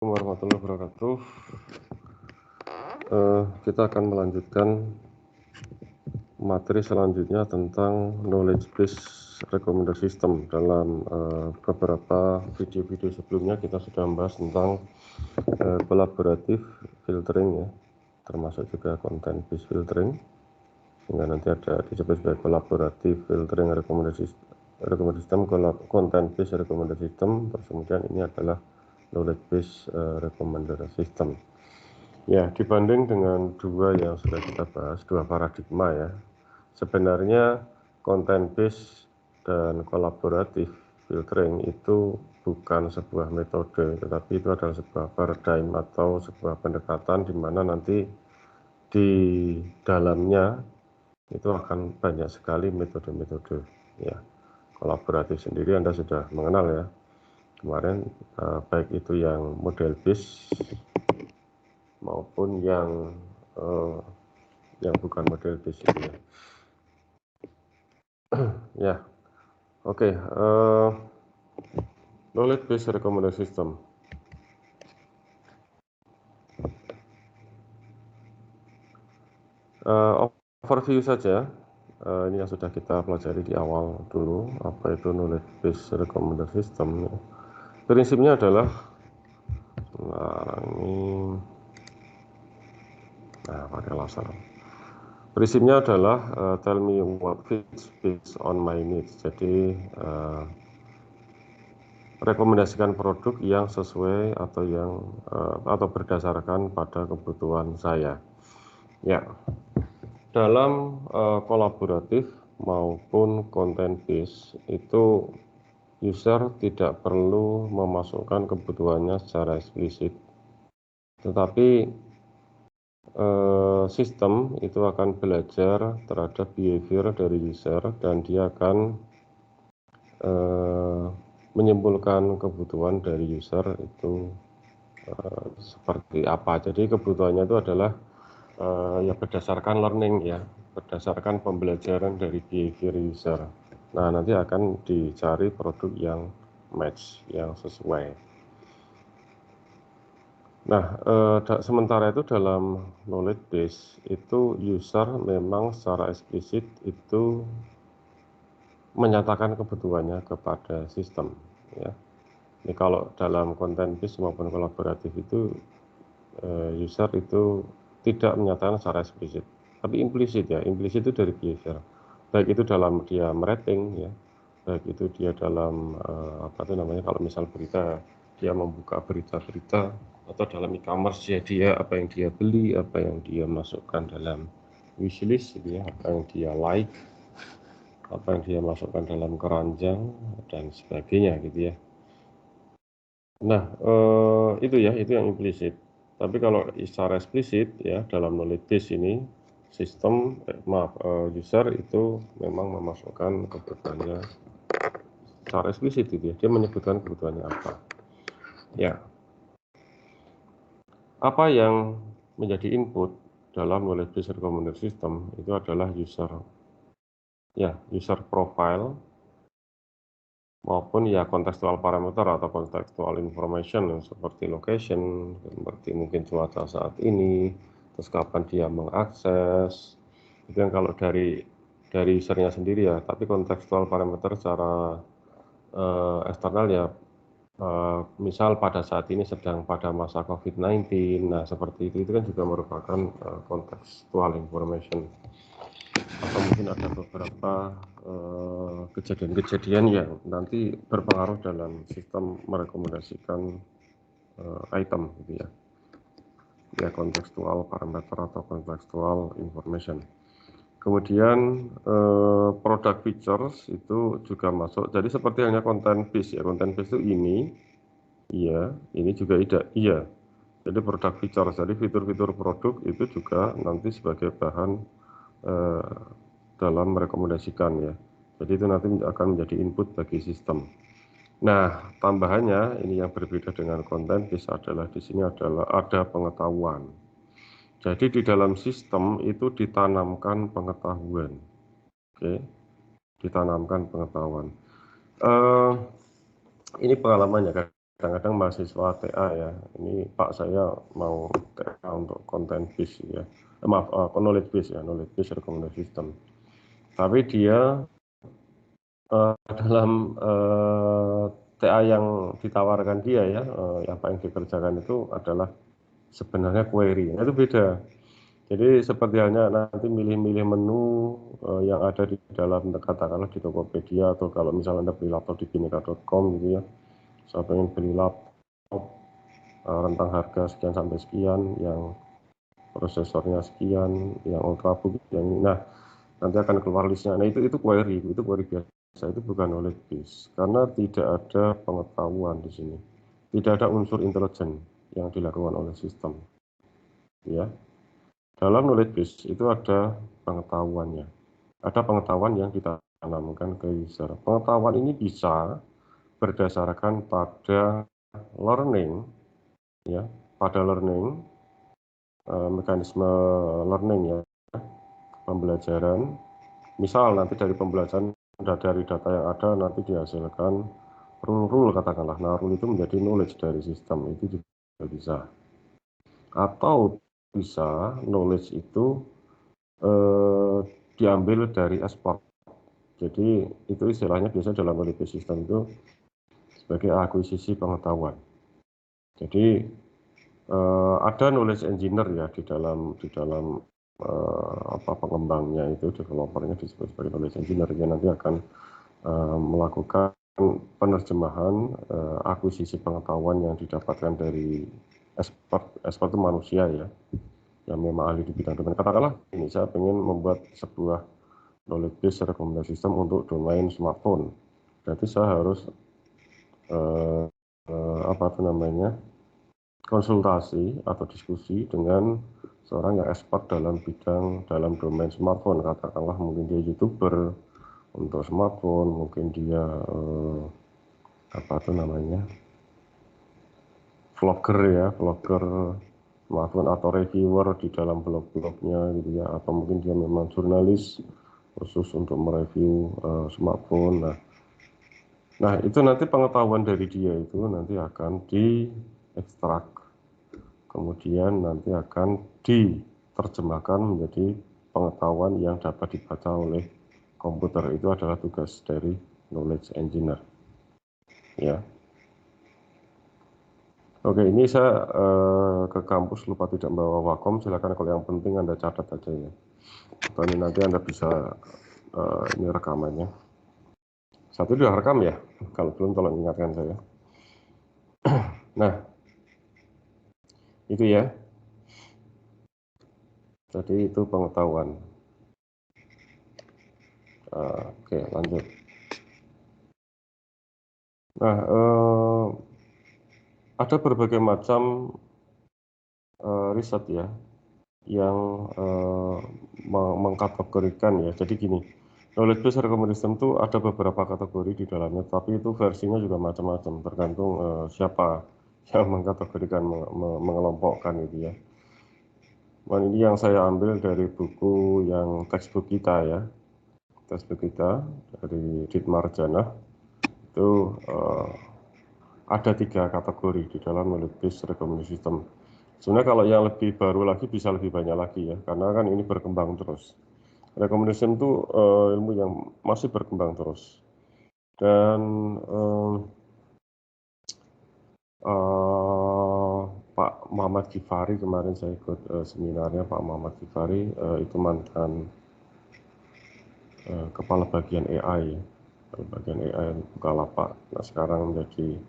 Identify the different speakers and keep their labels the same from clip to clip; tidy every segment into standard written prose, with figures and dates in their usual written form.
Speaker 1: Warahmatullahi wabarakatuh. Kita akan melanjutkan materi selanjutnya tentang knowledge base recommender system. Dalam beberapa video-video sebelumnya kita sudah membahas tentang collaborative filtering ya, termasuk juga content based filtering, sehingga nanti ada disebut sebagai collaborative filtering recommender system, content based recommender system. Terus kemudian ini adalah knowledge base recommender system. Ya, dibanding dengan dua yang sudah kita bahas, dua paradigma ya, sebenarnya content based dan kolaboratif filtering itu bukan sebuah metode, tetapi itu adalah sebuah paradigm atau sebuah pendekatan di mana nanti di dalamnya itu akan banyak sekali metode-metode ya. Kolaboratif sendiri Anda sudah mengenal ya kemarin, baik itu yang model based maupun yang bukan model base itu ya. Ya, oke. Knowledge base recommender system. Overview saja. Ini yang sudah kita pelajari di awal dulu, apa itu knowledge base recommender system. Prinsipnya adalah, pakai laser. Prinsipnya adalah tell me what fits based on my needs. Jadi rekomendasikan produk yang sesuai atau berdasarkan pada kebutuhan saya. Ya, dalam kolaboratif maupun content based itu user tidak perlu memasukkan kebutuhannya secara eksplisit, tetapi sistem itu akan belajar terhadap behavior dari user dan dia akan menyimpulkan kebutuhan dari user itu seperti apa. Jadi kebutuhannya itu adalah ya berdasarkan learning ya, berdasarkan pembelajaran dari behavior user. Nah, nanti akan dicari produk yang match, yang sesuai. Nah, sementara itu dalam knowledge base itu user memang secara eksplisit itu menyatakan kebutuhannya kepada sistem ya. Ini kalau dalam content based maupun kolaboratif itu user itu tidak menyatakan secara eksplisit, tapi implisit ya. Implisit itu dari behavior, baik itu dalam dia merating ya, baik itu dia dalam kalau misal berita, dia membuka berita-berita, atau dalam e-commerce dia apa yang dia beli, apa yang dia masukkan dalam wishlist gitu ya, apa yang dia like, apa yang dia masukkan dalam keranjang dan sebagainya gitu ya. Nah, itu yang implisit. Tapi kalau secara eksplisit ya, dalam knowledge base ini user itu memang memasukkan kebutuhannya secara eksplisit gitu ya. Dia menyebutkan kebutuhannya apa. Ya. Apa yang menjadi input dalam knowledge base recommender system itu adalah user profile maupun ya contextual parameter atau contextual information seperti location, seperti mungkin cuaca saat ini, terus kapan dia mengakses. Itu yang kalau dari usernya sendiri ya, tapi contextual parameter secara eksternal ya, misal pada saat ini sedang pada masa COVID-19, nah seperti itu kan juga merupakan contextual information. Atau mungkin ada beberapa kejadian-kejadian yang nanti berpengaruh dalam sistem merekomendasikan item gitu ya. Ya, contextual parameter atau contextual information. Kemudian product features itu juga masuk. Jadi seperti hanya content base ya. Content base itu ini iya, ini juga tidak iya. Jadi product features, jadi fitur-fitur produk itu juga nanti sebagai bahan dalam merekomendasikan ya. Jadi itu nanti akan menjadi input bagi sistem. Nah, tambahannya ini yang berbeda dengan content base adalah di sini adalah ada pengetahuan. Jadi di dalam sistem itu ditanamkan pengetahuan. Oke, ditanamkan pengetahuan. Ini pengalamannya kadang-kadang mahasiswa TA ya, ini Pak saya mau TA untuk content base ya, maaf, knowledge base ya, knowledge base recommendation system. Tapi dia dalam TA yang ditawarkan dia ya, apa yang dikerjakan itu adalah sebenarnya query. Nah, itu beda. Jadi seperti halnya nanti milih-milih menu yang ada di dalam, katakanlah di Tokopedia, atau kalau misalnya Anda beli laptop di bineka.com gitu ya, saya pengen beli laptop rentang harga sekian sampai sekian, yang prosesornya sekian, yang ultrabook yang ini. Nah, nanti akan keluar listnya. Nah, itu query biasa, itu bukan knowledge base karena tidak ada pengetahuan di sini, tidak ada unsur intelijen yang dilakukan oleh sistem. Ya, dalam knowledge base itu ada pengetahuannya, ada pengetahuan yang ditanamkan ke user. Pengetahuan ini bisa berdasarkan pada learning, ya, pada learning, mekanisme learning ya, pembelajaran. Misal nanti dari pembelajaran dari data yang ada nanti dihasilkan rule katakanlah. Nah, rule itu menjadi knowledge dari sistem, itu juga bisa. Atau bisa knowledge itu diambil dari export. Jadi itu istilahnya biasa dalam knowledge system itu sebagai akuisisi pengetahuan. Jadi ada knowledge engineer ya di dalam pengembangnya itu, developernya disebut sebagai knowledge engineer, yang nanti akan melakukan penerjemahan akuisisi pengetahuan yang didapatkan dari expert itu manusia ya, yang memang ahli di bidang domain. Katakanlah ini saya ingin membuat sebuah knowledge base recommendation system untuk domain smartphone, berarti saya harus konsultasi atau diskusi dengan seorang yang expert dalam domain smartphone. Katakanlah mungkin dia YouTuber untuk smartphone, mungkin dia vlogger smartphone, atau reviewer di dalam blog-blognya gitu ya, atau mungkin dia memang jurnalis khusus untuk mereview smartphone. Nah, itu nanti pengetahuan dari dia itu nanti akan diekstrak, kemudian nanti akan diterjemahkan menjadi pengetahuan yang dapat dibaca oleh komputer. Itu adalah tugas dari knowledge engineer. Ya. Oke, ini saya ke kampus lupa tidak membawa Wacom. Silakan kalau yang penting Anda catat aja ya. Atau ini nanti Anda bisa ini rekamannya. Satu sudah rekam ya. Kalau belum tolong ingatkan saya. Nah, itu ya. Jadi itu pengetahuan. Oke, lanjut. Nah, ada berbagai macam riset ya yang mengkategorikan ya. Jadi gini, knowledge base recommendation system itu ada beberapa kategori di dalamnya, tapi itu versinya juga macam-macam, tergantung siapa yang mengkategorikan, mengelompokkan gitu ya. Dan ini yang saya ambil dari buku yang textbook kita ya, textbook kita dari Dietmar Janah. Itu ada 3 kategori di dalam knowledge base recommendation system. Sebenarnya kalau yang lebih baru lagi bisa lebih banyak lagi ya, karena kan ini berkembang terus. Recommendation itu ilmu yang masih berkembang terus. Dan Pak Muhammad Gifari, kemarin saya ikut seminarnya Pak Muhammad Gifari, itu mantan kepala bagian AI, bagian AI Bukalapak. Nah, sekarang menjadi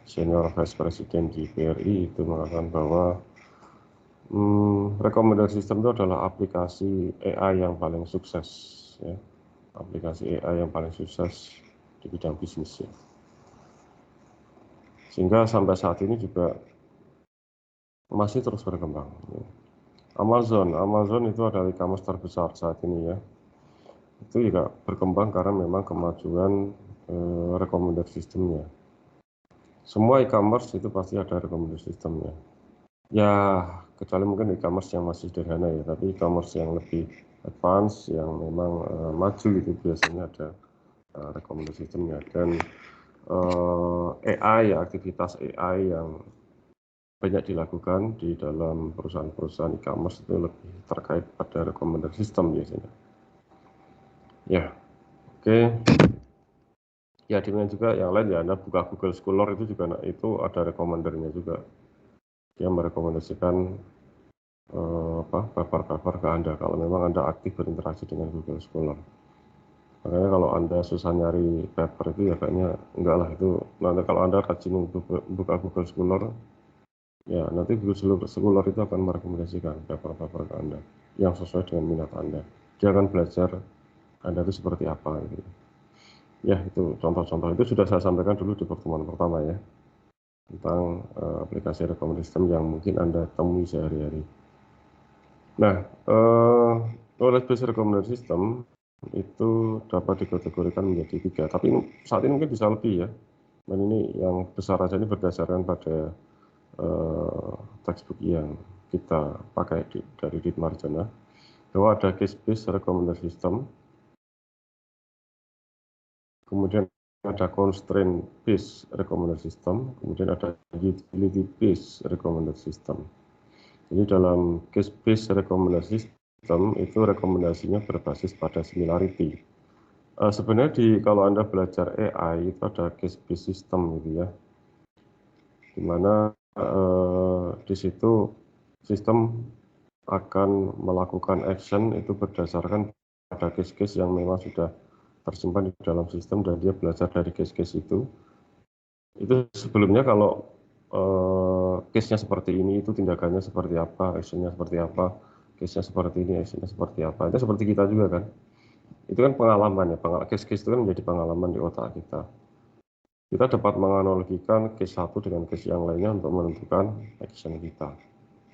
Speaker 1: senior vice president di BRI. Itu mengatakan bahwa recommendation system itu adalah aplikasi AI yang paling sukses ya. Aplikasi AI yang paling sukses di bidang bisnis ya. Sehingga sampai saat ini juga masih terus berkembang ya. Amazon itu adalah e-commerce terbesar saat ini ya. Itu juga berkembang karena memang kemajuan recommendation systemnya. Semua e-commerce itu pasti ada recommendation systemnya. Ya, kecuali mungkin e-commerce yang masih sederhana ya, tapi e-commerce yang lebih advance, yang memang maju itu biasanya ada recommendation systemnya. Dan AI, ya, aktivitas AI yang banyak dilakukan di dalam perusahaan-perusahaan e-commerce itu lebih terkait pada recommender system biasanya. Ya, oke. Ya, dengan juga yang lain ya, Anda buka Google Scholar itu juga, itu ada recommendernya juga. Dia merekomendasikan paper-paper ke Anda kalau memang Anda aktif berinteraksi dengan Google Scholar. Makanya kalau Anda susah nyari paper itu ya kayaknya enggak lah, itu nanti kalau Anda rajin buka Google Scholar, ya nanti Google Scholar itu akan merekomendasikan paper-paper ke Anda yang sesuai dengan minat Anda. Dia akan belajar Anda itu seperti apa gitu. Ya, itu contoh-contoh itu sudah saya sampaikan dulu di pertemuan pertama ya, tentang aplikasi recommender system yang mungkin Anda temui sehari-hari. Nah, knowledge based recommender system itu dapat dikategorikan menjadi 3, tapi saat ini mungkin bisa lebih ya. Dan ini yang besar aja ini berdasarkan pada textbook yang kita pakai dari Dit Marjana, bahwa ada case based recommender system, kemudian ada constraint based recommender system, kemudian ada utility based recommender system. Jadi dalam case based recommender system itu rekomendasinya berbasis pada similarity. Sebenarnya kalau Anda belajar AI itu ada case based system gitu ya, dimana di situ sistem akan melakukan action itu berdasarkan pada case-case yang memang sudah tersimpan di dalam sistem dan dia belajar dari case-case itu. Itu sebelumnya kalau case-nya seperti ini, itu tindakannya seperti apa, action-nya seperti apa, case-nya seperti ini, action-nya seperti apa. Itu seperti kita juga kan. Itu kan pengalaman ya, case-case itu kan menjadi pengalaman di otak kita. Kita dapat menganalogikan case satu dengan case yang lainnya untuk menentukan action kita.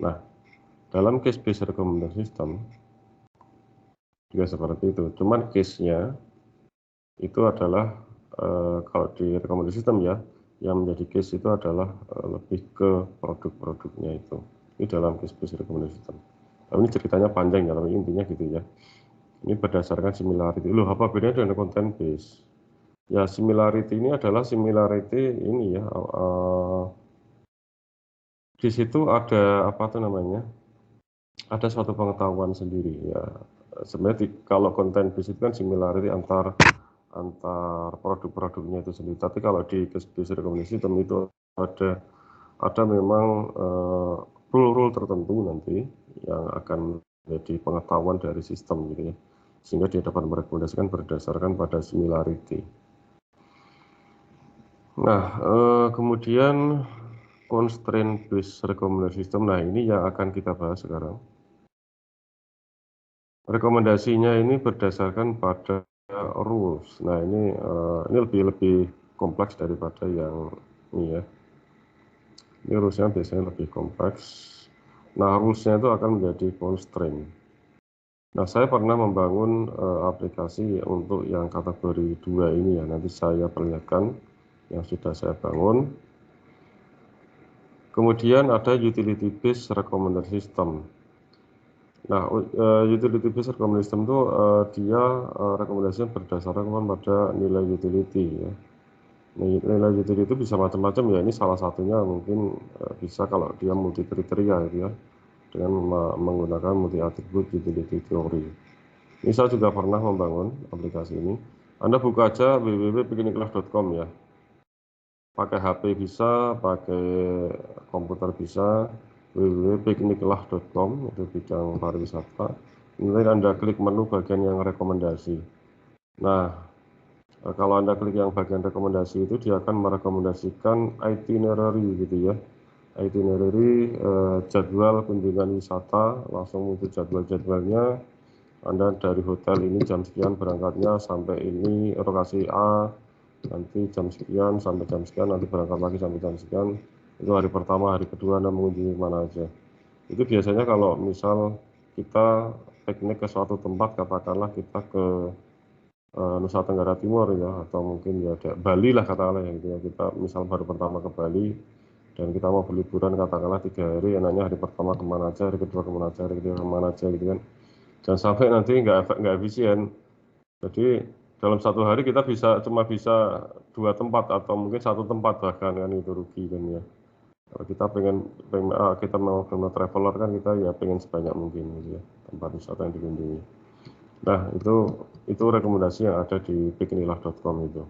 Speaker 1: Nah, dalam case based recommender system juga seperti itu. Cuman case-nya itu adalah kalau di recommender system ya, yang menjadi case itu adalah lebih ke produk-produknya itu. Ini dalam case based recommender system. Ini ceritanya panjang ya, tapi intinya gitu ya. Ini berdasarkan similarity. Loh, apa bedanya dengan content based? Ya, similarity ini adalah similarity ini ya. Di situ ada apa tuh namanya? Ada suatu pengetahuan sendiri ya. Sebenarnya kalau content based itu kan similarity antar produk-produknya itu sendiri. Tapi kalau di case based recommender system itu ada memang rule-rule tertentu nanti yang akan menjadi pengetahuan dari sistem gitu ya, sehingga dia dapat merekomendasikan berdasarkan pada similarity. Nah, kemudian constraint based recommender system. Nah, ini yang akan kita bahas sekarang. Rekomendasinya ini berdasarkan pada rules. Nah, ini lebih kompleks daripada yang ini ya. Ini rulesnya biasanya lebih kompleks. Nah, rulesnya itu akan menjadi constraint. Nah, saya pernah membangun aplikasi untuk yang kategori 2 ini ya. Nanti saya perlihatkan yang sudah saya bangun. Kemudian ada utility based recommender system. Nah, utility based recommender system itu dia rekomendasinya berdasarkan pada nilai utility ya. Nilai utility itu bisa macam-macam ya. Ini salah satunya mungkin bisa kalau dia multi kriteria gitu ya, dengan menggunakan multi attribute utility theory. Ini saya juga pernah membangun aplikasi ini. Anda buka aja www.picniclife.com ya. Pakai HP bisa, pakai komputer bisa, www.picniclife.com itu bidang pariwisata. Nanti Anda klik menu bagian yang rekomendasi. Nah, kalau Anda klik yang bagian rekomendasi itu dia akan merekomendasikan itinerary gitu ya. Itinerary jadwal kunjungan wisata, langsung muncul jadwal-jadwalnya. Anda dari hotel ini jam sekian berangkatnya sampai ini lokasi A, nanti jam sekian sampai jam sekian, nanti berangkat lagi sampai jam sekian. Itu hari pertama, hari kedua Anda mengunjungi mana aja. Itu biasanya kalau misal kita piknik ke suatu tempat, katakanlah kita ke Nusa Tenggara Timur ya, atau mungkin ya Bali lah katakanlah ya gitu ya. Kita misal baru pertama ke Bali dan kita mau berliburan katakanlah 3 hari, enaknya hari pertama kemana aja, hari kedua kemana aja, hari ketiga kemana aja gitu kan. Jangan sampai nanti nggak efisien. Jadi dalam satu hari kita cuma bisa 2 tempat atau mungkin 1 tempat bahkan kan, itu rugi kan ya. Kalau kita kita mau benar traveler kan, kita ya pengen sebanyak mungkin gitu ya tempat wisata yang dikunjungi. Nah, itu rekomendasi yang ada di piknilah.com itu.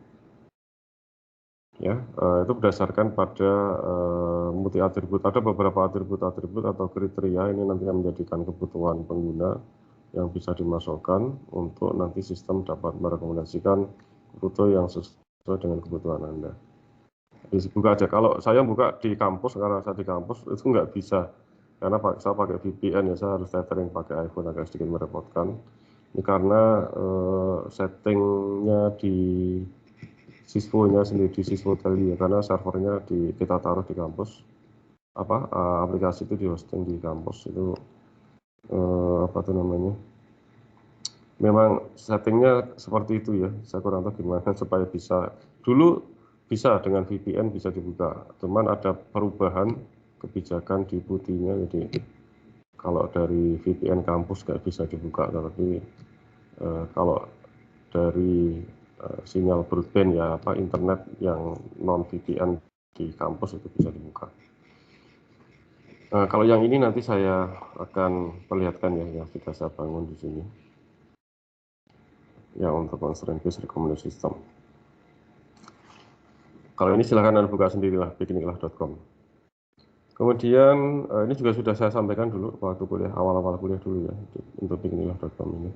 Speaker 1: Ya, itu berdasarkan pada multi atribut. Ada beberapa atribut atau kriteria ini nanti akan menjadikan kebutuhan pengguna yang bisa dimasukkan untuk nanti sistem dapat merekomendasikan rute yang sesuai dengan kebutuhan Anda. Buka aja. Kalau saya buka di kampus, karena saya di kampus itu nggak bisa, karena saya pakai VPN ya, saya harus tethering pakai iPhone, agak sedikit merepotkan. Ini karena settingnya di siswonya sendiri, di siswo Teli ya, karena servernya kita taruh di kampus, aplikasi itu di hosting di kampus itu, apa tuh namanya, memang settingnya seperti itu ya. Saya kurang tahu gimana supaya bisa, dulu bisa dengan VPN bisa dibuka, cuman ada perubahan kebijakan di putihnya, jadi kalau dari VPN kampus nggak bisa dibuka, tapi kalau dari sinyal broadband ya, internet yang non VPN di kampus itu bisa dibuka. Kalau yang ini nanti saya akan perlihatkan ya, yang sudah saya bangun di sini ya, untuk constraint based recommendation system. Kalau ini silahkan Anda buka sendirilah, piknilah.com. Kemudian ini juga sudah saya sampaikan dulu waktu kuliah, awal-awal kuliah dulu ya, untuk piknilah.com ini.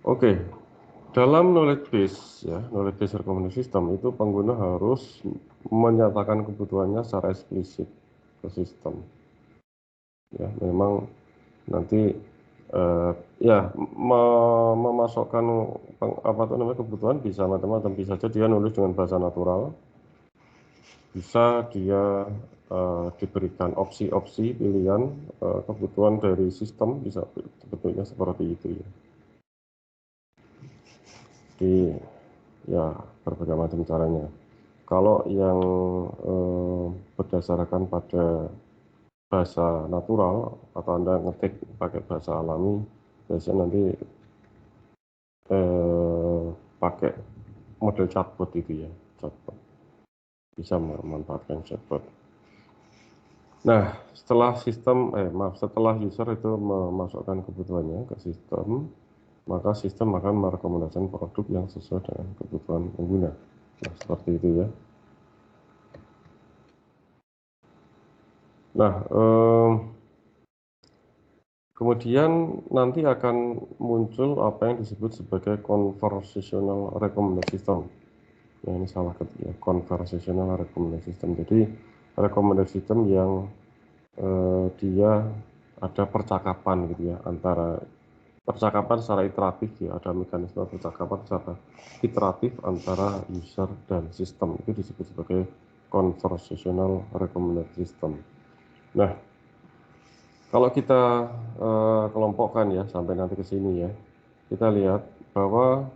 Speaker 1: Oke, dalam knowledge base ya, knowledge base recommendation system itu pengguna harus menyatakan kebutuhannya secara eksplisit ke sistem. Ya, memang nanti ya memasukkan kebutuhan bisa macam-macam, bisa saja dia nulis dengan bahasa natural, bisa dia diberikan opsi-opsi pilihan kebutuhan dari sistem, bisa bentuknya seperti itu ya. Jadi ya berbagai macam caranya. Kalau yang berdasarkan pada bahasa natural atau Anda ngetik pakai bahasa alami, biasanya nanti pakai model chatbot itu ya, chatbot. Bisa memanfaatkan chatbot. Nah, setelah user itu memasukkan kebutuhannya ke sistem, maka sistem akan merekomendasikan produk yang sesuai dengan kebutuhan pengguna. Nah, seperti itu ya. Nah, kemudian nanti akan muncul apa yang disebut sebagai conversational recommendation system. Ya, ini salah ketik ya, conversational recommendation system. Jadi recommendation system yang dia ada percakapan gitu ya, antara percakapan secara iteratif ya, ada mekanisme percakapan secara iteratif antara user dan sistem, itu disebut sebagai conversational recommendation system. Nah, kalau kita kelompokkan ya sampai nanti ke sini ya, kita lihat bahwa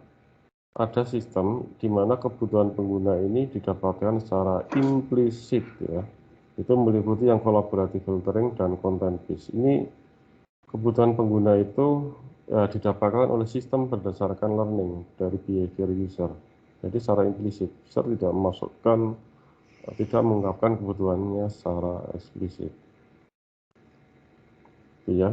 Speaker 1: ada sistem di mana kebutuhan pengguna ini didapatkan secara implisit ya. Itu meliputi yang collaborative filtering dan content based. Ini kebutuhan pengguna itu didapatkan oleh sistem berdasarkan learning dari behavior user. Jadi secara implisit, user tidak mengungkapkan kebutuhannya secara eksplisit. Ya.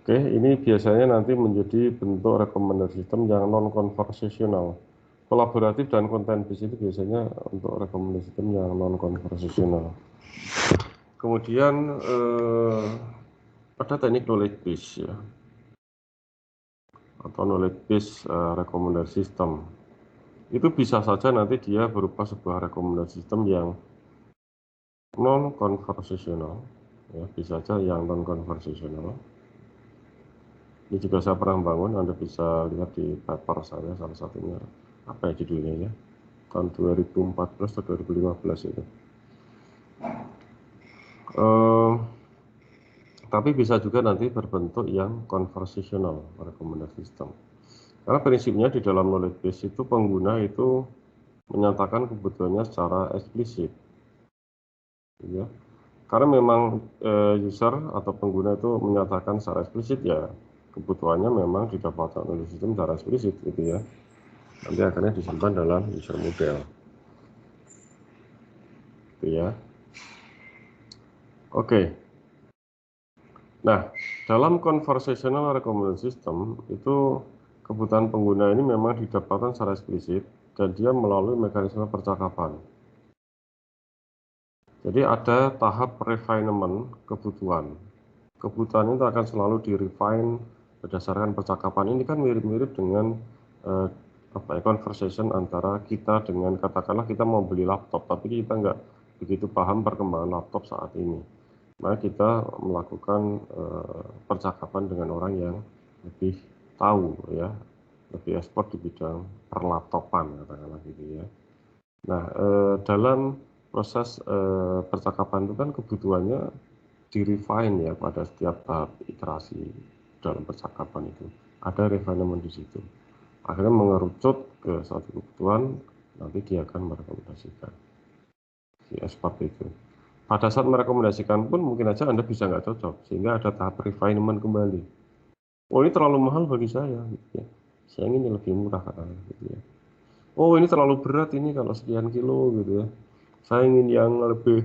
Speaker 1: Oke, ini biasanya nanti menjadi bentuk rekomendasi sistem yang non-conversational. Kolaboratif dan content based itu biasanya untuk rekomendasi sistem yang non-conversational. Kemudian ada teknik knowledge base ya, atau knowledge base rekomendasi sistem. Itu bisa saja nanti dia berupa sebuah rekomendasi sistem yang non-conversational, ya, bisa saja yang non-conversational. Ini juga saya pernah bangun, Anda bisa lihat di paper saya, salah satunya, apa ya judulnya ya, tahun 2014 atau 2015 itu. Tapi bisa juga nanti berbentuk yang conversational recommendation system. Karena prinsipnya di dalam knowledge base itu pengguna itu menyatakan kebutuhannya secara eksplisit. Ya. Karena memang user atau pengguna itu menyatakan secara eksplisit ya, kebutuhannya memang didapatkan oleh sistem secara eksplisit gitu ya. Nanti akhirnya disimpan dalam user model gitu ya. Oke. Nah, dalam conversational recommendation system itu kebutuhan pengguna ini memang didapatkan secara eksplisit dan dia melalui mekanisme percakapan. Jadi ada tahap refinement kebutuhan. Kebutuhan itu akan selalu di-refine berdasarkan percakapan. Ini kan mirip-mirip dengan conversation antara kita dengan, katakanlah kita mau beli laptop, tapi kita nggak begitu paham perkembangan laptop saat ini. Maka kita melakukan percakapan dengan orang yang lebih tahu ya, lebih expert di bidang perlaptopan katakanlah gitu ya. Nah, dalam proses percakapan itu kan kebutuhannya di-refine ya pada setiap tahap iterasi dalam percakapan itu. Ada refinement di situ. Akhirnya mengerucut ke satu kebutuhan, nanti dia akan merekomendasikan si expert itu. Pada saat merekomendasikan pun mungkin aja Anda bisa nggak cocok, sehingga ada tahap refinement kembali. Oh ini terlalu mahal bagi saya, gitu ya. Saya ingin yang lebih murah katanya, gitu ya. Oh ini terlalu berat ini kalau sekian kilo gitu ya. Saya ingin yang lebih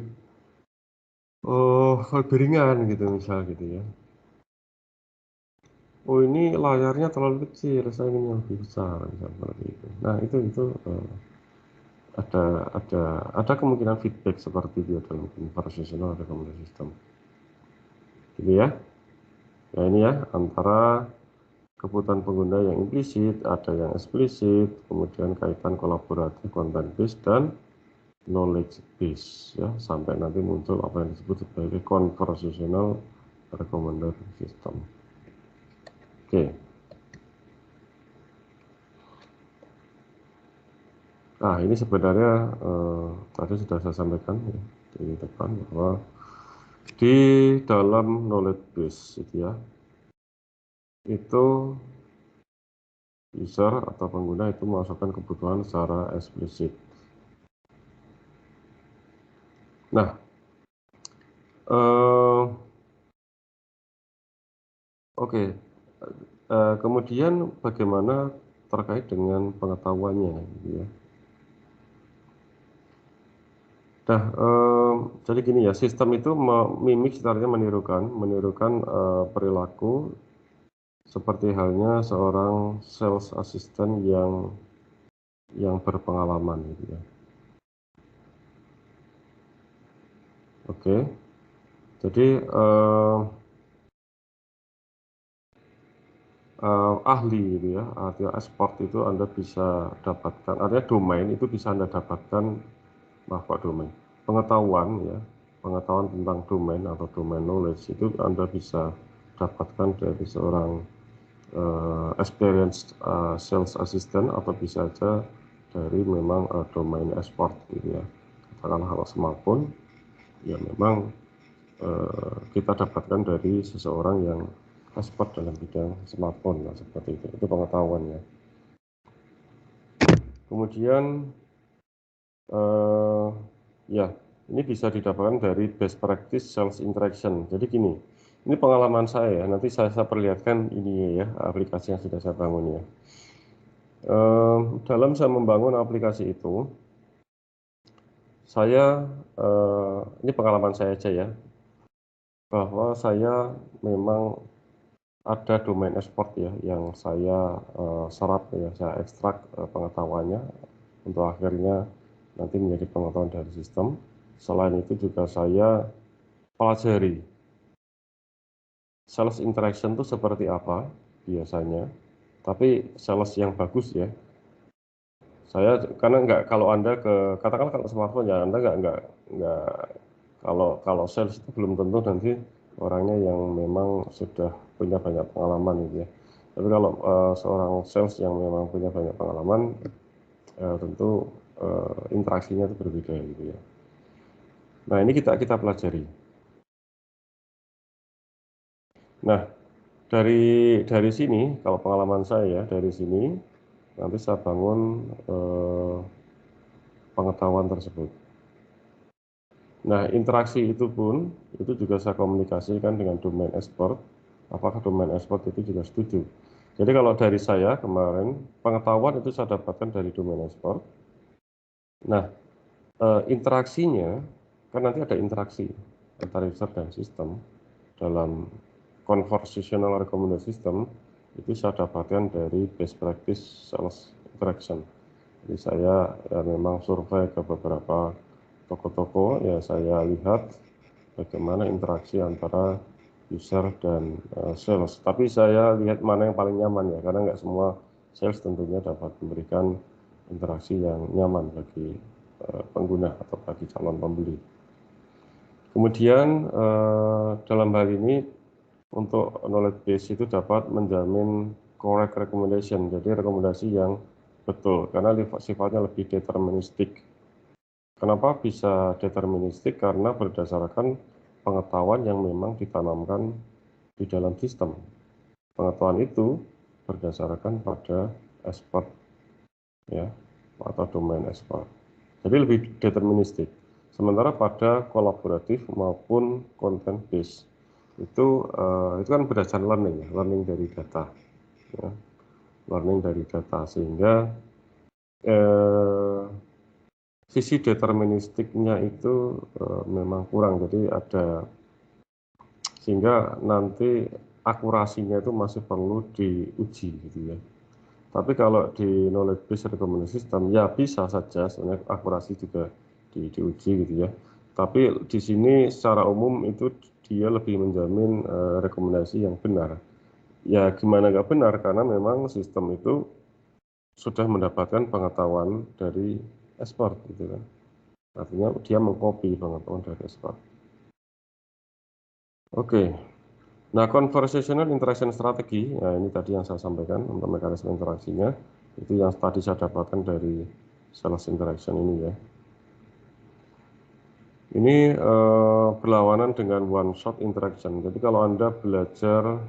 Speaker 1: ringan gitu misal gitu ya. Oh ini layarnya terlalu kecil, saya ingin yang lebih besar misal seperti itu. Nah itu ada kemungkinan feedback seperti itu dalam conversational recommendation system. Gitu ya. Nah ini ya antara kebutuhan pengguna yang implisit, ada yang eksplisit, kemudian kaitan kolaboratif, content based dan knowledge base ya, sampai nanti muncul apa yang disebut sebagai conversational recommendation system. Oke. Nah ini sebenarnya tadi sudah saya sampaikan ya, di depan bahwa di dalam knowledge base itu ya, itu user atau pengguna itu memasukkan kebutuhan secara eksplisit. Nah, oke. Kemudian bagaimana terkait dengan pengetahuannya gitu ya. Nah, jadi gini ya, sistem itu mimik sebenarnya menirukan perilaku seperti halnya seorang sales assistant yang berpengalaman gitu ya. Oke. Jadi ahli gitu ya, artinya expert itu Anda bisa dapatkan, artinya domain itu bisa Anda dapatkan, domain, pengetahuan ya, pengetahuan tentang domain atau domain knowledge itu Anda bisa dapatkan dari seorang experienced sales assistant atau bisa saja dari memang domain expert gitu ya. Katakanlah kalau smartphone ya memang kita dapatkan dari seseorang yang expert dalam bidang smartphone, nah, seperti itu pengetahuannya. Kemudian ya ini bisa didapatkan dari best practice sales interaction. Jadi gini, ini pengalaman saya, nanti saya perlihatkan ini ya, aplikasi yang sudah saya bangun ya. Dalam saya membangun aplikasi itu, saya ini pengalaman saya aja ya, bahwa saya memang ada domain expert ya yang saya serap ya, saya ekstrak pengetahuannya untuk akhirnya nanti menjadi pengetahuan dari sistem. Selain itu juga saya pelajari sales interaction itu seperti apa biasanya, tapi sales yang bagus ya. Saya karena kalau Anda katakanlah kalau smartphone ya Anda nggak kalau sales itu belum tentu nanti orangnya yang memang sudah punya banyak pengalaman gitu ya. Tapi kalau seorang sales yang memang punya banyak pengalaman tentu interaksinya itu berbeda gitu ya. Nah ini kita pelajari. Nah dari sini kalau pengalaman saya ya, dari sini nanti saya bangun pengetahuan tersebut. Nah, interaksi itu pun itu juga saya komunikasikan dengan domain expert apakah domain export itu juga setuju. Jadi kalau dari saya kemarin, pengetahuan itu saya dapatkan dari domain export. Nah, interaksinya, kan nanti ada interaksi antara user dan sistem dalam conversational recommendation system, itu saya dapatkan dari best practice sales interaction. Jadi saya ya memang survei ke beberapa toko-toko, ya saya lihat bagaimana interaksi antara user dan sales. Tapi saya lihat mana yang paling nyaman ya, karena nggak semua sales tentunya dapat memberikan interaksi yang nyaman bagi pengguna atau bagi calon pembeli. Kemudian dalam hal ini untuk knowledge base itu dapat menjamin correct recommendation, jadi rekomendasi yang betul, karena sifatnya lebih deterministik. Kenapa bisa deterministik? Karena berdasarkan pengetahuan yang memang ditanamkan di dalam sistem. Pengetahuan itu berdasarkan pada expert, ya, atau domain expert. Jadi lebih deterministik. Sementara pada kolaboratif maupun content based itu kan berdasarkan learning, ya, learning dari data, ya, learning dari data, sehingga sisi deterministiknya itu memang kurang, jadi ada, sehingga nanti akurasinya itu masih perlu diuji gitu ya. Tapi kalau di knowledge based recommendation system ya bisa saja sebenarnya akurasi juga diuji gitu ya. Tapi di sini secara umum itu dia lebih menjamin rekomendasi yang benar. Ya gimana nggak benar, karena memang sistem itu sudah mendapatkan pengetahuan dari expert gitu kan. Artinya dia mengcopy pengetahuan dari expert. Oke. Nah, conversational interaction strategy, nah ini tadi yang saya sampaikan untuk mekanisme interaksinya, itu yang tadi saya dapatkan dari sales interaction ini ya. Ini berlawanan dengan one shot interaction. Jadi kalau Anda belajar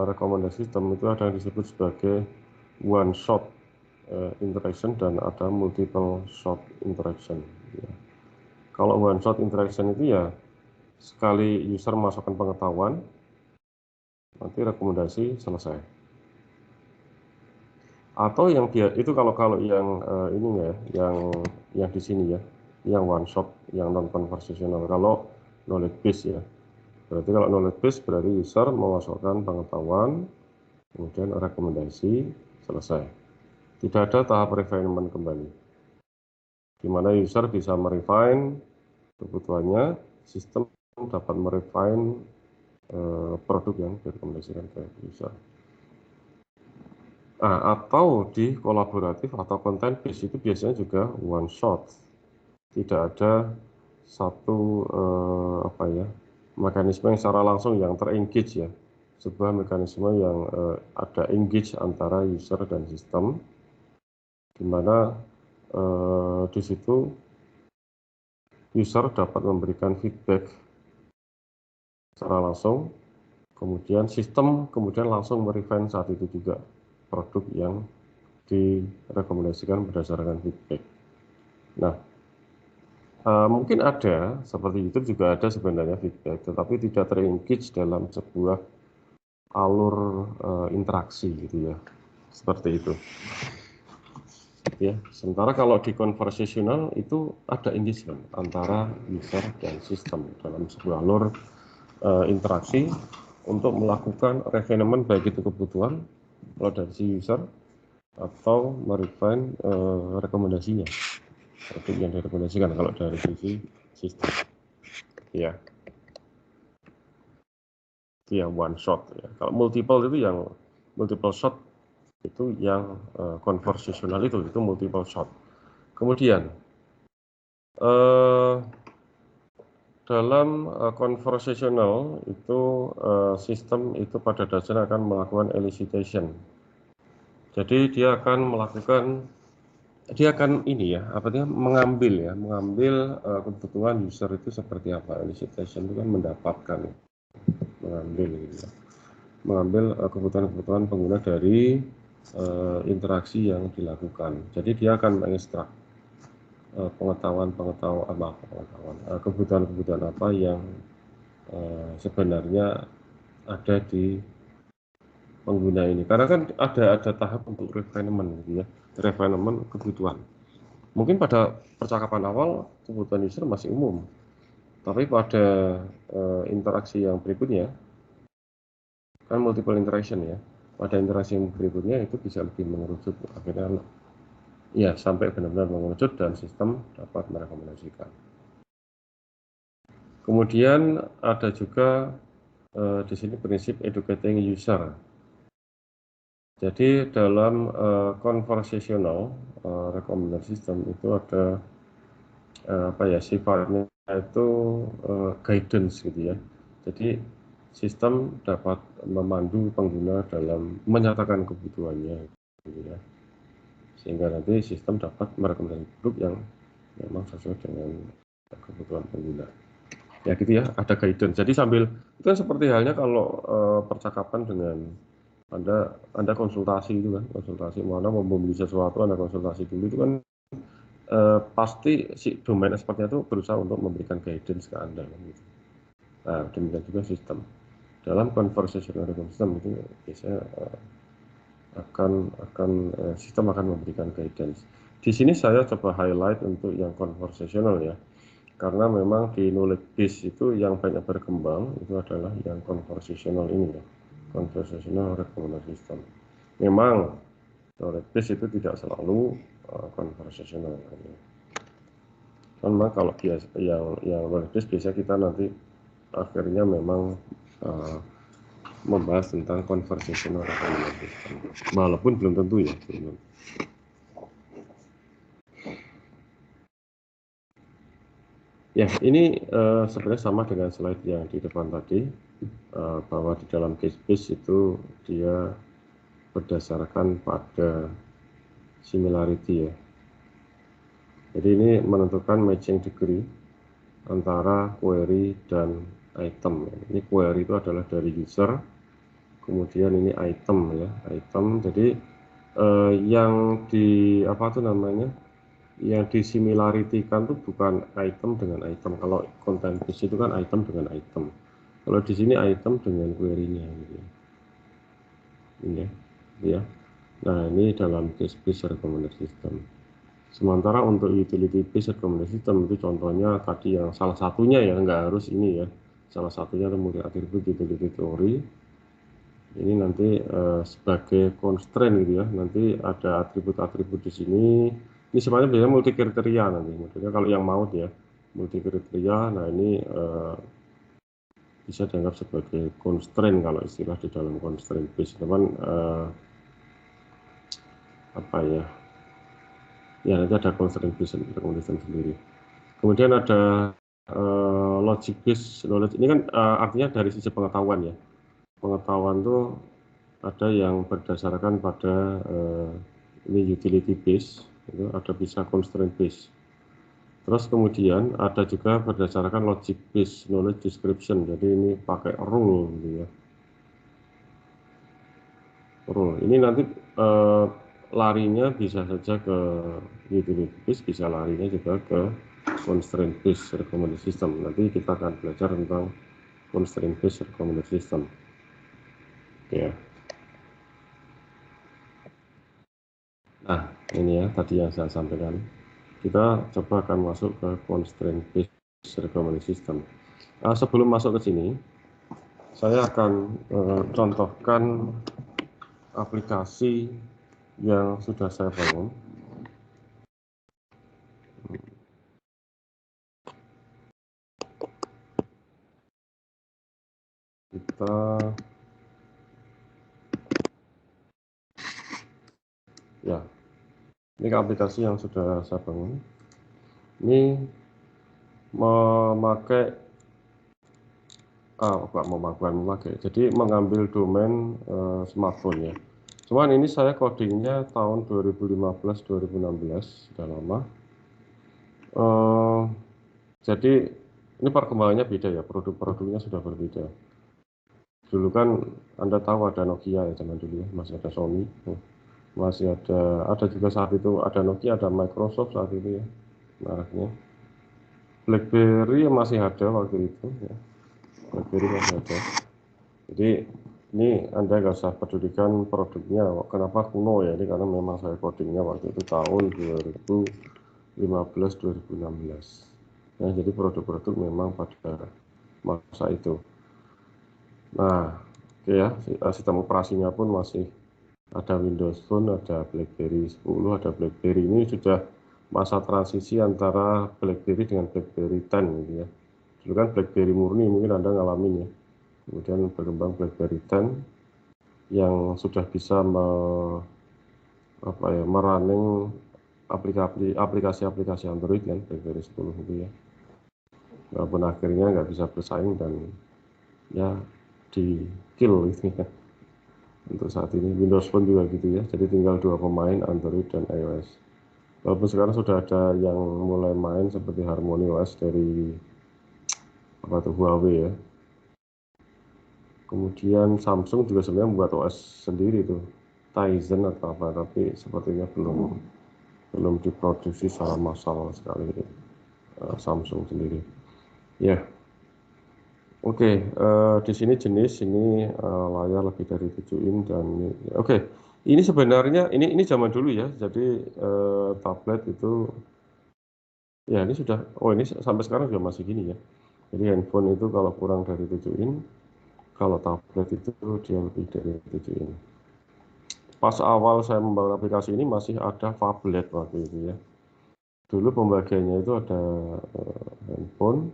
Speaker 1: rekomendasi system, itu ada yang disebut sebagai one shot interaction dan ada multiple shot interaction. Ya. Kalau one shot interaction itu ya sekali user masukkan pengetahuan, nanti rekomendasi selesai. Atau yang dia itu kalau yang ini ya, yang di sini ya, yang one shot, yang non conversational. Kalau knowledge base ya, berarti kalau knowledge base berarti user memasukkan pengetahuan, kemudian rekomendasi, selesai. Tidak ada tahap refinement kembali, di mana user bisa merefine kebutuhannya, sistem dapat merefine produk yang direkomendasikan ke user. Atau di kolaboratif atau content based itu biasanya juga one shot, tidak ada satu mekanisme yang secara langsung yang terengage ya, sebuah mekanisme yang ada engage antara user dan sistem, di mana di situ user dapat memberikan feedback secara langsung, kemudian sistem kemudian langsung merefine saat itu juga produk yang direkomendasikan berdasarkan feedback. Nah, mungkin ada seperti itu juga ada sebenarnya feedback, tetapi tidak terengage dalam sebuah alur interaksi gitu ya, seperti itu. Ya, sementara kalau di conversational itu ada engagement antara user dan sistem dalam sebuah alur interaksi untuk melakukan refinement baik itu kebutuhan kalau dari si user atau merefine rekomendasinya, produk yang direkomendasikan kalau dari sisi sistem. Ya, itu yang one shot ya. Kalau multiple itu yang multiple shot itu yang conversational itu multiple shot. Kemudian dalam conversational itu sistem itu pada dasarnya akan melakukan elicitation. Jadi dia akan ini ya, mengambil kebutuhan user itu seperti apa. Elicitation itu kan mendapatkan, mengambil gitu ya. Mengambil kebutuhan-kebutuhan pengguna dari interaksi yang dilakukan. Jadi dia akan mengekstrak kebutuhan-kebutuhan apa yang sebenarnya ada di pengguna ini. Karena kan ada tahap untuk refinement gitu ya, refinement kebutuhan. Mungkin pada percakapan awal kebutuhan user masih umum, tapi pada interaksi yang berikutnya kan multiple interaction ya. Pada interaksi yang berikutnya itu bisa lebih mengerucut, akhirnya ya sampai benar-benar mengerucut dan sistem dapat merekomendasikan. Kemudian ada juga di sini prinsip educating user. Jadi dalam conversational recommender system itu ada sifatnya itu guidance gitu ya. Jadi sistem dapat memandu pengguna dalam menyatakan kebutuhannya gitu ya. Sehingga nanti sistem dapat merekomendasikan produk yang memang sesuai dengan kebutuhan pengguna. Ya gitu ya, ada guidance. Jadi sambil itu kan seperti halnya kalau percakapan dengan Anda konsultasi itu kan, konsultasi mana mau membeli sesuatu, Anda konsultasi dulu itu kan pasti si domain expertnya itu berusaha untuk memberikan guidance ke Anda kan, gitu. Nah, demikian juga sistem. Dalam conversational recommender system itu biasanya sistem akan memberikan guidance. Di sini saya coba highlight untuk yang conversational ya. Karena memang di knowledge base itu yang banyak berkembang itu adalah yang conversational ini ya, conversational recommender system. Memang knowledge base itu tidak selalu conversational. Memang kalau biasa yang knowledge base biasa kita nanti akhirnya memang membahas tentang conversational recommender system. Walaupun belum tentu ya. Ya, ini sebenarnya sama dengan slide yang di depan tadi, bahwa di dalam case base itu dia berdasarkan pada similarity ya. Jadi ini menentukan matching degree antara query dan item. Ini query itu adalah dari user, kemudian ini item ya, item. Jadi yang di apa tuh namanya? Yang disimilarity-kan itu bukan item dengan item. Kalau content base itu kan item dengan item. Kalau di sini item dengan query-nya gitu ya. Ini ya. Nah, ini dalam case based recommender system. Sementara untuk utility based recommender system itu contohnya tadi yang salah satunya ya, nggak harus ini ya. Salah satunya kemudian atribut utility theory. Ini nanti sebagai constraint gitu ya. Nanti ada atribut-atribut di sini. Ini sebenarnya biasanya multi kriteria nanti. Maksudnya kalau yang mau ya multi kriteria. Nah ini bisa dianggap sebagai constraint kalau istilah di dalam constraint base. Teman apa ya? Ya nanti ada constraint base recommendation sendiri. Kemudian ada logic base knowledge. Ini kan artinya dari sisi pengetahuan ya. Pengetahuan tuh ada yang berdasarkan pada ini utility base, itu ada bisa constraint base. Terus kemudian ada juga berdasarkan logic base knowledge description. Jadi ini pakai rule gitu ya. Rule. Ini nanti larinya bisa saja ke utility base, bisa larinya juga ke constraint base recommender system. Nanti kita akan belajar tentang constraint base recommender system. Ya. Nah, ini ya tadi yang saya sampaikan. Kita coba akan masuk ke constraint based recommender system. Sebelum masuk ke sini, saya akan contohkan aplikasi yang sudah saya bangun. Ini aplikasi yang sudah saya bangun. Ini jadi mengambil domain smartphone ya. Cuman ini saya codingnya tahun 2015-2016, sudah lama. Jadi ini perkembangannya beda ya, produk-produknya sudah berbeda. Dulu kan Anda tahu ada Nokia ya zaman dulu ya, masih ada Sony, masih ada juga saat itu ada Nokia, ada Microsoft saat itu ya mereknya. BlackBerry masih ada waktu itu ya. BlackBerry masih ada. Jadi ini Anda nggak usah pedulikan produknya. Kenapa kuno ya? Ini karena memang saya codingnya waktu itu tahun 2015-2016. Nah, jadi produk-produk memang pada masa itu. Nah, oke ya, sistem operasinya pun masih ada Windows Phone, ada BlackBerry 10, ada BlackBerry. Ini sudah masa transisi antara BlackBerry dengan BlackBerry 10 gitu ya. Dulu kan BlackBerry murni, mungkin Anda ngalamin ya. Kemudian berkembang BlackBerry 10 yang sudah bisa merunning aplikasi-aplikasi Android kan, BlackBerry 10 itu ya. Walaupun akhirnya nggak bisa bersaing dan ya di kill gitu ya. Untuk saat ini Windows Phone juga gitu ya, jadi tinggal 2 pemain, Android dan iOS. Walaupun sekarang sudah ada yang mulai main seperti Harmony OS dari Huawei ya. Kemudian Samsung juga sebenarnya membuat OS sendiri tuh, Tizen atau apa, tapi sepertinya belum diproduksi secara massal sekali Samsung sendiri. Ya, oke. Di sini jenis ini layar lebih dari 7 in dan oke. Ini sebenarnya ini zaman dulu ya. Jadi tablet itu ya ini sudah, ini sampai sekarang juga masih gini ya. Jadi handphone itu kalau kurang dari 7 in, kalau tablet itu dia lebih dari 7 in. Pas awal saya membangun aplikasi ini masih ada phablet waktu itu ya. Dulu pembagiannya itu ada handphone,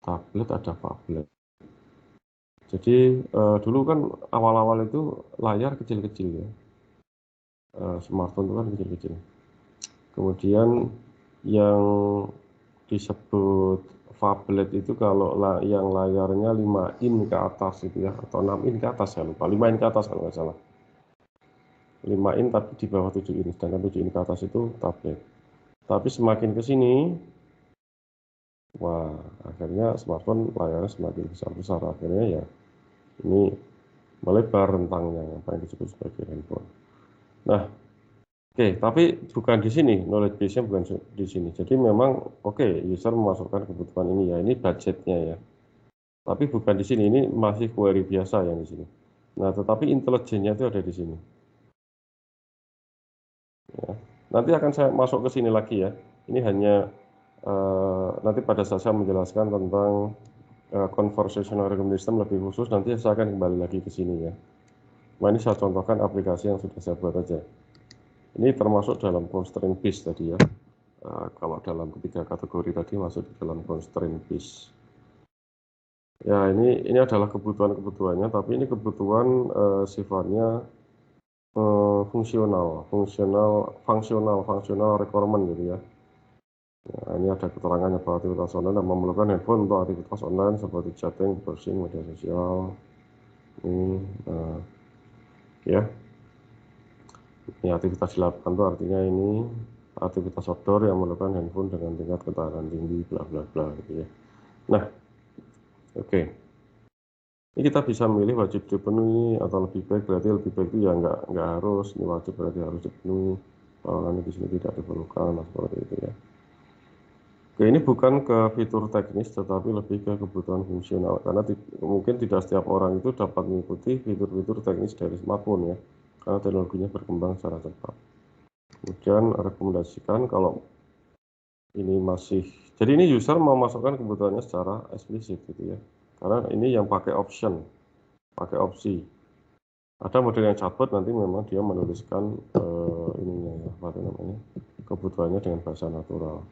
Speaker 1: tablet, ada phablet. Jadi dulu kan awal-awal itu layar kecil-kecil ya. Smartphone itu kan kecil-kecil. Kemudian yang disebut phablet itu kalau yang layarnya 5 in ke atas itu ya, atau 6 in ke atas, saya lupa, 5 in ke atas kalau nggak salah. 5 in tapi di bawah 7 in, sedangkan 7 in ke atas itu tablet. Tapi semakin ke sini, wah akhirnya smartphone layarnya semakin besar-besar, akhirnya ya ini melebar rentangnya, apa yang disebut sebagai handphone. Nah, oke, tapi bukan di sini, knowledge base-nya bukan di sini. Jadi memang user memasukkan kebutuhan ini ya, ini budgetnya ya. Tapi bukan di sini, ini masih query biasa yang di sini. Nah, tetapi intelijennya itu ada di sini. Ya. Nanti akan saya masuk ke sini lagi ya. Ini hanya nanti pada saat saya menjelaskan tentang conversational recommendation system lebih khusus, nanti saya akan kembali lagi ke sini ya. Nah, ini saya contohkan aplikasi yang sudah saya buat aja. Ini termasuk dalam constraint based tadi ya. Kalau dalam ketiga kategori tadi masuk di dalam constraint based. Ya, ini adalah kebutuhan-kebutuhannya, tapi ini kebutuhan sifatnya fungsional requirement gitu ya. Nah, ini ada keterangannya bahwa aktivitas online dan memerlukan handphone untuk aktivitas online seperti chatting, browsing, media sosial. Ini ya. Ini aktivitas di lapangan itu artinya ini aktivitas outdoor yang memerlukan handphone dengan tingkat ketahanan tinggi, bla bla bla gitu ya. Nah, oke. Ini kita bisa memilih wajib dipenuhi atau lebih baik, berarti lebih baik itu ya nggak harus, ini wajib berarti harus dipenuhi, kalau di sini tidak diperlukan, nah seperti itu ya. Oke, ini bukan ke fitur teknis, tetapi lebih ke kebutuhan fungsional, karena mungkin tidak setiap orang itu dapat mengikuti fitur-fitur teknis dari smartphone ya, karena teknologinya berkembang secara cepat. Kemudian rekomendasikan kalau ini masih, jadi ini user memasukkan kebutuhannya secara eksplisit gitu ya, karena ini yang pakai option, pakai opsi. Ada model yang chatbot nanti memang dia menuliskan ininya ya, apa namanya, kebutuhannya dengan bahasa natural.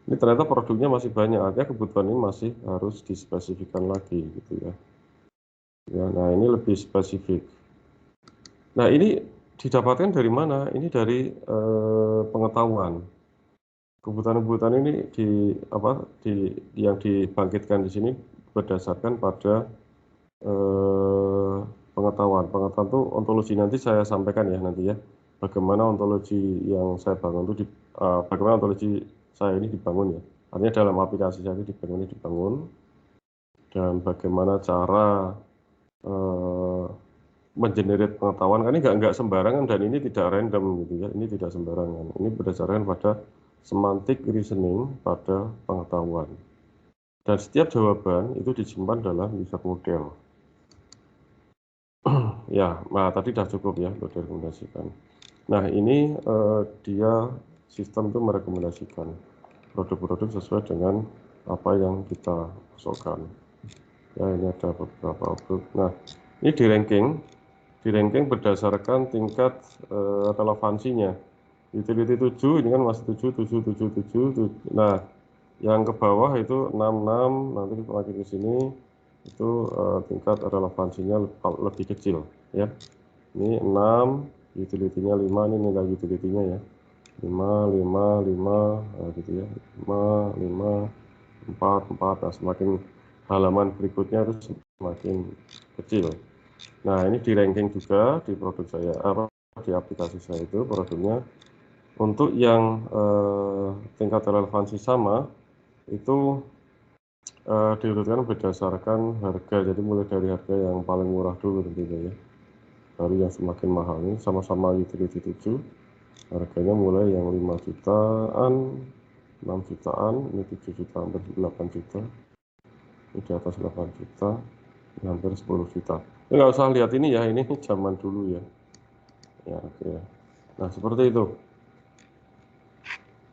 Speaker 1: Ini ternyata produknya masih banyak, artinya kebutuhan ini masih harus dispesifikkan lagi gitu ya. Ya, nah ini lebih spesifik. Nah ini didapatkan dari mana? Ini dari pengetahuan. Kebutuhan-kebutuhan ini yang dibangkitkan di sini berdasarkan pada pengetahuan itu ontologi, nanti saya sampaikan ya nanti ya, bagaimana ontologi yang saya bangun itu bagaimana ontologi saya ini dibangun ya, artinya dalam aplikasi saya ini dibangun dan bagaimana cara mengenerate pengetahuan, kan ini nggak sembarangan dan ini tidak random gitu ya, ini tidak sembarangan, ini berdasarkan pada semantic reasoning pada pengetahuan, dan setiap jawaban itu disimpan dalam user model. Ya, nah tadi sudah cukup ya untuk direkomendasikan. Nah ini dia sistem itu merekomendasikan produk-produk sesuai dengan apa yang kita masukkan. Ya ini ada beberapa produk. Nah ini di ranking berdasarkan tingkat relevansinya. Utility 7 ini kan masih 7, 7, 7, 7. Nah yang ke bawah itu 66, nanti makin ke sini itu tingkat relevansinya lebih kecil ya. Ini 6, utility-nya 5, ini nilai utility-nya ya. 5, 5, 5, gitu ya. 5, 5, 4, 4. Nah, semakin halaman berikutnya itu semakin kecil. Nah, ini di ranking juga di produk saya, di aplikasi saya itu produknya. Untuk yang tingkat relevansi sama, itu diurutkan berdasarkan harga. Jadi mulai dari harga yang paling murah dulu tentunya ya. Baru yang semakin mahal. Ini sama-sama utility 7. Harganya mulai yang 5 jutaan, 6 jutaan, ini 7 juta, hampir 8 juta. Ini di atas 8 juta, ini hampir 10 juta. Ini nggak usah lihat ini ya, ini zaman dulu ya. Ya, oke. Nah, seperti itu.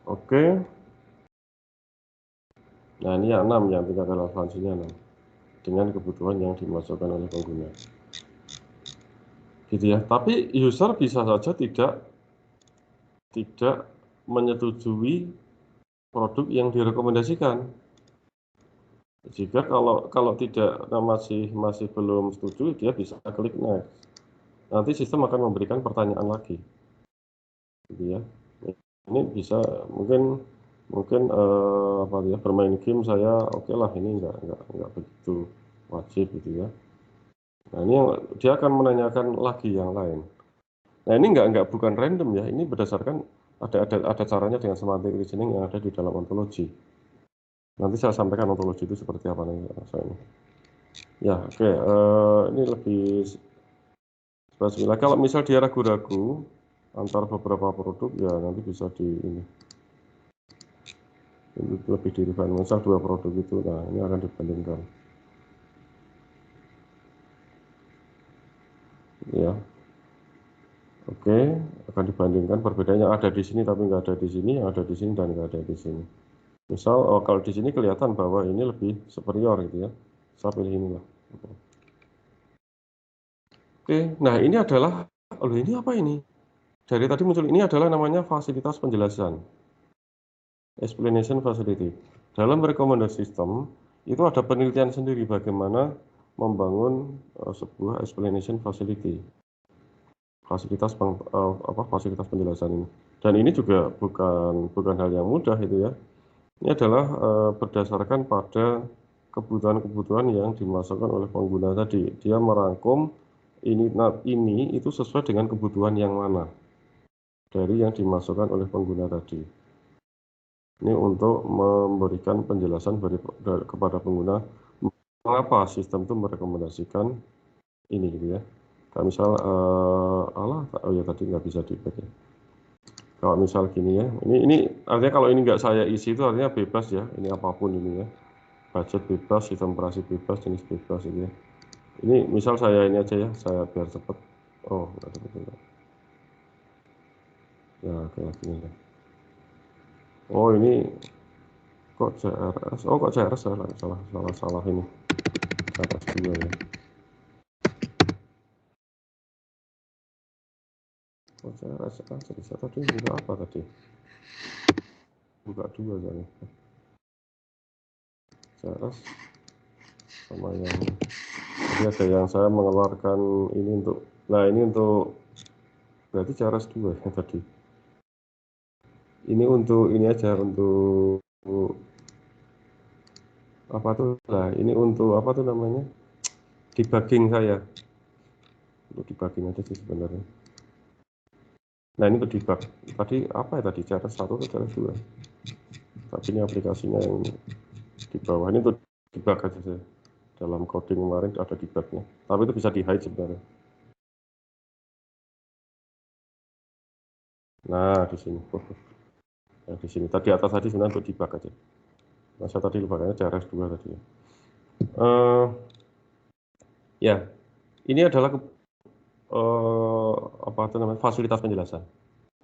Speaker 1: Oke. Nah, ini yang 6, yang tingkat relevansinya 6. Dengan kebutuhan yang dimasukkan oleh pengguna. Gitu ya. Tapi user bisa saja tidak menyetujui produk yang direkomendasikan. Jika kalau tidak masih belum setuju, dia bisa klik next. Nanti sistem akan memberikan pertanyaan lagi, gitu ya. Ini bisa mungkin apa ya, bermain game saya oke lah, ini nggak begitu wajib gitu ya. Nah ini dia akan menanyakan lagi yang lain. Nah ini bukan random ya, ini berdasarkan ada caranya dengan semantic reasoning yang ada di dalam ontologi. Nanti saya sampaikan ontologi itu seperti apa nih saya ini. Ya oke, ini lebih spesifik. Kalau misal dia ragu-ragu antara beberapa produk ya nanti bisa ini lebih direfine. Misal 2 produk itu, nah ini akan dibandingkan. Ya, oke, akan dibandingkan perbedaannya ada di sini tapi nggak ada di sini, yang ada di sini dan nggak ada di sini. Misal kalau di sini kelihatan bahwa ini lebih superior gitu ya, saya pilih inilah. Oke, nah ini adalah, ini apa ini? Dari tadi muncul ini adalah namanya fasilitas penjelasan, explanation facility. Dalam rekomendasi sistem itu ada penelitian sendiri bagaimana membangun sebuah explanation facility, fasilitas penjelasan ini. Dan ini juga bukan hal yang mudah itu ya. Ini adalah berdasarkan pada kebutuhan-kebutuhan yang dimasukkan oleh pengguna tadi. Dia merangkum ini itu sesuai dengan kebutuhan yang mana dari yang dimasukkan oleh pengguna tadi. Ini untuk memberikan penjelasan kepada pengguna mengapa sistem itu merekomendasikan ini gitu ya. Kalau misal ya tadi nggak bisa di back ya. Kalau misal gini ya, ini artinya kalau ini nggak saya isi itu artinya bebas ya. Ini apapun ini ya, budget bebas, sistem operasi bebas, jenis bebas ini ya. Ini misal saya ini aja ya, saya biar cepat. Oh nggak ada betul. Ya kayak gini ya. Oh ini kok CRS? Oh kok CRS salah ini. CRS 2 ya. Oh CRS jadi saya tadi buka apa tadi? Buka 2 soalnya. CRS sama yang jadi ada yang saya mengeluarkan ini untuk, nah ini untuk berarti CRS 2 ya tadi. Ini untuk ini aja, untuk apa tuh lah, ini untuk apa tuh namanya, debugging saya, untuk debugging aja sih sebenarnya. Nah ini untuk debug tadi apa ya tadi, CRS 1 atau CRS 2, tapi ini aplikasinya yang di bawah ini untuk debug aja sih. Dalam coding kemarin ada debugnya, tapi itu bisa di hide sebenarnya. Nah di sini, nah, di sini tadi atas tadi sebenarnya untuk debug aja. Nah saya tadi lupa kayaknya CRS 2 tadi ya. Ya ini adalah apa itu namanya, fasilitas penjelasan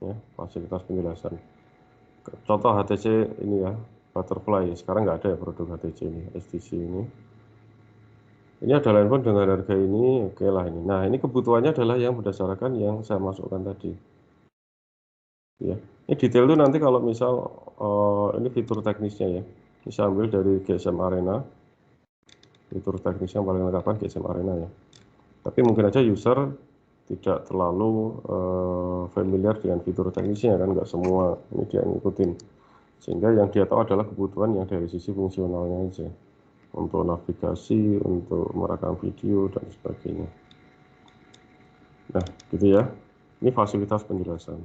Speaker 1: ya, fasilitas penjelasan. Contoh HTC ini ya, Butterfly, sekarang nggak ada ya produk HTC ini, STC ini. Ini ada handphone dengan harga ini, oke lah ini. Nah, ini kebutuhannya adalah yang berdasarkan yang saya masukkan tadi. Ya, ini detail tuh nanti kalau misal ini fitur teknisnya ya, bisa ambil dari GSM Arena. Fitur teknisnya yang paling lengkap kan GSM Arena ya. Tapi mungkin aja user tidak terlalu familiar dengan fitur teknisnya kan, nggak semua ini dia ngikutin. Sehingga yang dia tahu adalah kebutuhan yang dari sisi fungsionalnya aja. Untuk navigasi, untuk merekam video, dan sebagainya. Nah, gitu ya. Ini fasilitas penjelasan.